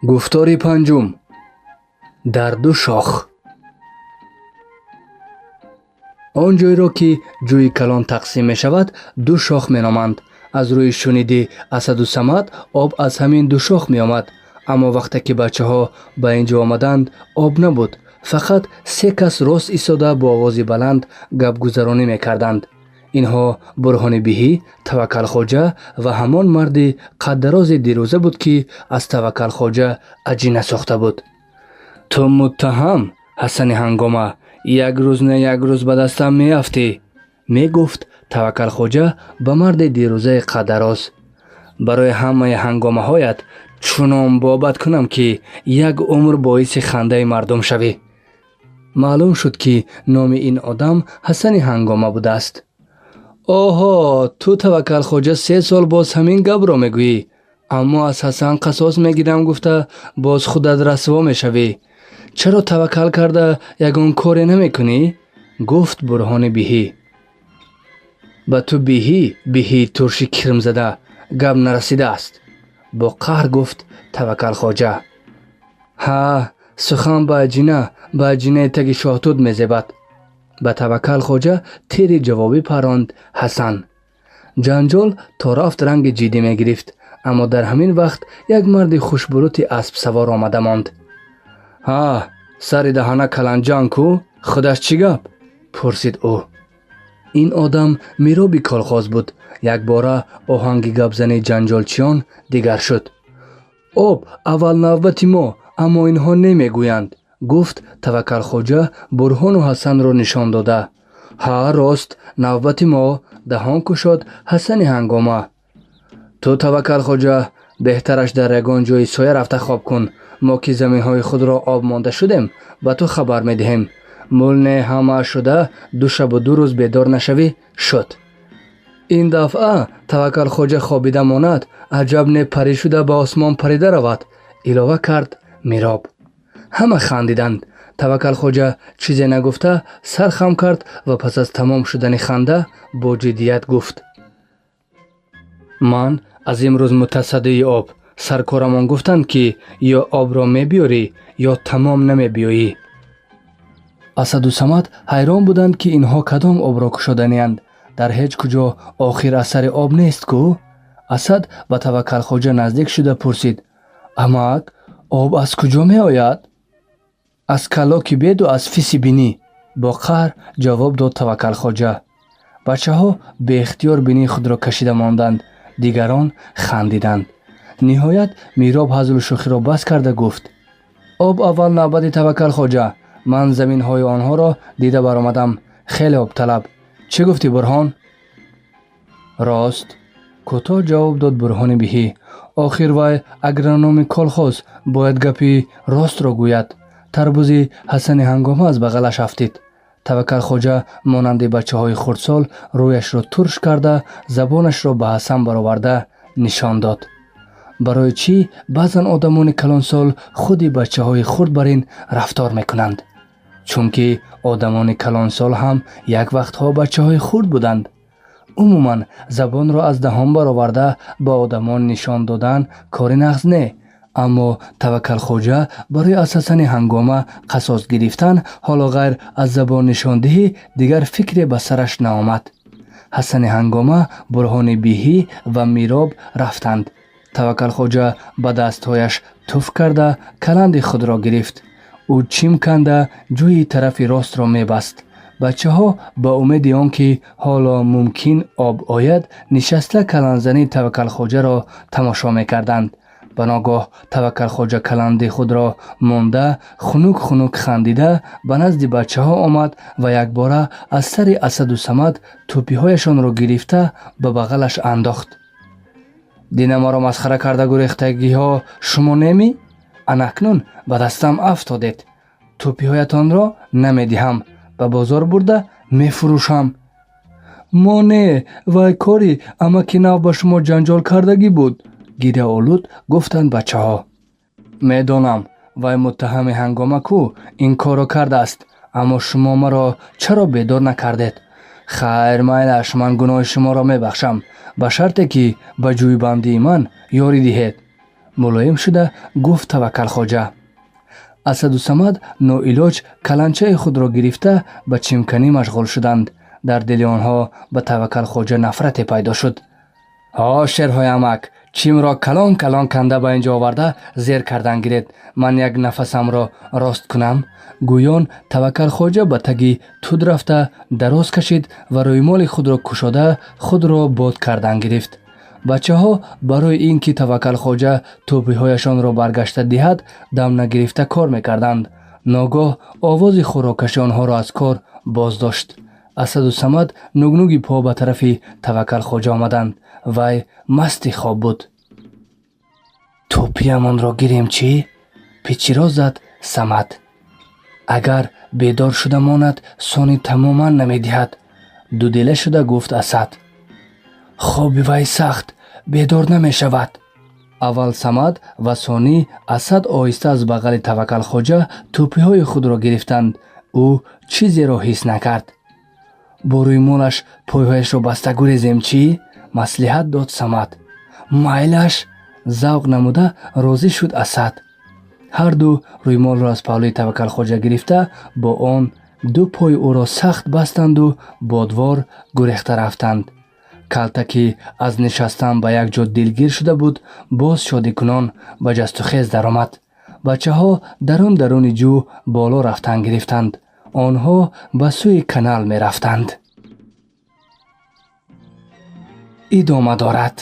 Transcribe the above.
گفتار پنجم. در دو شاخ. آن جایی را که جوی کلان تقسیم می شود دو شاخ می نامند. از روی شنیده اسدالصمد آب از همین دو شاخ می آمد. اما وقتی که بچه ها به اینجا آمدند آب نبود. فقط سه کس راست ایستاده با آواز بلند گپ گذرانی می کردند. اینها برهان بیهی، توکل خواجه و همان مرد قد دراز دیروزه بود که از توکل خواجه عجینه ساخته بود. تو متهم حسن هنگامه، یک روز نه یک روز به دستم می افتی، می گفت توکل خواجه به مرد دیروزه قد دراز. برای همه هنگامه هایت چنان بابت کنم که یک عمر باعث خنده مردم شوی. معلوم شد که نام این آدم حسن هنگامه بوده است. آها، تو توکل خواجه 3 سال باز همین گپ را میگویی، اما از حسن قصاص میگیرم گفته باز خودت رسوا میشوی. چرا توکل کرده یگان کاری نمیکنی؟ گفت برهان بیهی. به تو بیهی ترشی کرم زده گپ نرسیده است. با قهر گفت توکل خواجه. ها، سخن به عجینه تگ شاهتود میزبد. به توکل خواجه تیری جوابی پراند حسن. جنجال تا رفت رنگ جدی می گرفت، اما در همین وقت یک مرد خوشبروتی اسب سوار آمده ماند. ها، سر دهانه کلنجان کو، خودش چی گپ؟ پرسید او. این آدم میرابی کالخواز بود. یک باره آهنگ گپزنی جنجالچیان دیگر شد. آب اول نوبت ما، اما اینها نمیگویند، گفت توکل خواجه برهان و حسن را نشان داده. ها راست نوبت ما، دهان کشاد حسن هنگامه. تو توکل خواجه بهترش در یگان جای سایه رفته خواب کن. ما که زمین های خود را آب مانده شدیم به تو خبر می دهیم. مولنه همه شده 2 شب و 2 روز بیدار نشوی شد. این دفعه توکل خواجه خوابیده ماند، عجب نه پری شده به آسمان پریده رود، اضافه کرد میراب. همه خندیدند. توکل خواجه چیزی نگفته سر خم کرد و پس از تمام شدن خنده با جدیت گفت. من از امروز متصدی آب. سرکارمان گفتند که یا آب را می بیاری یا تمام نمی بیایی. اسدالصمد حیران بودند که اینها کدام آب را کشادنی‌اند. در هیچ کجا آخر اثر آب نیست کو؟ اسد به توکل خواجه نزدیک شده پرسید. امک، آب از کجا می آید؟ از کلاک بید و از فیسی بینی، با قهر جواب داد توکل خواجه. بچه ها به اختیار بینی خود را کشیده ماندند. دیگران خندیدند. نهایت میراب هزل و شوخی را بس کرده گفت. آب اول نوبت توکل خواجه. من زمین های آنها را دیده برآمدم. خیلی آب طلب. چه گفتی برهان؟ راست، کوتاه جواب داد برهان بیهی. آخر وای اگرانوم کالخوز باید گپی راست را گوید. تربوزی حسن هنگامه از بغلش افتید. توکل خواجه مانند بچه های خردسال رویش را ترش کرده زبانش را به حسن برآورده نشان داد. برای چی بعضن آدمان کلانسال خودی بچه های خرد برین رفتار میکنند؟ چون که آدمان کلانسال هم یک وقتها بچه های خرد بودند. عموما زبان را از دهان برآورده به آدمان نشان دادن کاری نغز نه، اما توکل خواجه برای از حسن هنگامه قصاص گرفتن حالا غیر از زبان نشاندهی دیگر فکری به سرش نآمد. حسن هنگامه، برهان بیهی و میراب رفتند. توکل خواجه به دستهایش توف کرده کلند خود را گرفت. او چیم کنده جوی طرف راست را می بست. بچه ها با امید آنکه حالا ممکن آب آید نشسته کلانزنی توکل خواجه را تماشا می کردند. بناگاه توکل خواجه کلند خود را مانده خنک خندیده به نزد بچه ها آمد و یک باره از سر اسدالصمد توپی هایشان را گرفته به بغلش انداخت. دینه ما را مسخره کرده گریختگی ها شما نمی؟ انکنون به دستم افتادید. توپی هایتان را نمی دهم، به بازار برده می فروشم. ما نه، وای کاری اما که نو به شما جنجال کردگی بود، گیره آلود گفتند بچه ها. میدانم وای متهم هنگامه کو این کارو کرده است، اما شما مرا چرا بیدار نکردید؟ خیر میلش، من گناه شما را میبخشم به شرطی که به جوی بندی من یاری دهید. ملایم شده گفت توکل خوجه. اسدالصمد ناعلاج کلانچه خود را گرفته به چمکنی مشغول شدند. در دل آنها به توکل خوجه نفرت پیدا شد. ها شیرهای امک، چیم را کلان کلان کنده به اینجا آورده زیر کردن گیرید. من یک نفسم را راست کنم. گویان توکل خوجه به تگی تود رفته دراز کشید و رویمال خود را کشاده خود را باد کردن گرفت. بچه ها برای این که توکل خوجه توپی هایشان را برگشته دهد دم نگرفته کار میکردند. ناگاه آواز خوراکش آنها را از کار باز داشت. اسدالصمد نگنگی پا به طرف توکل خوجه آمدند. وی مستی خواب بود. توپی همان را گیریم چی؟ پیچی را زد صمد. اگر بیدار شده ماند سانی تماما نمی دهد. دو دله شده گفت اسد. خواب وی سخت بیدار نمی شود. اول صمد و ثانی اسد آهسته از بغل توکل خوجه توپی های خود را گرفتند. او چیزی را حس نکرد. با روی مالش پایهایش را بسته گریزیم چی؟ مصلحت داد صمد. مایلش ذوق نموده راضی شد اسد. هر دو روی مال را از پهلوی توکل خوجه گرفته با آن دو پای او را سخت بستند و بادوار گریخته رفتند. کلتکی از نشستن به یک جا دلگیر شده بود باز شادی کنان به جست و خیز در آمد. بچه ها درون جو بالا رفتن گرفتند. آنها به سوی کانال می رفتند. ادامه دارد.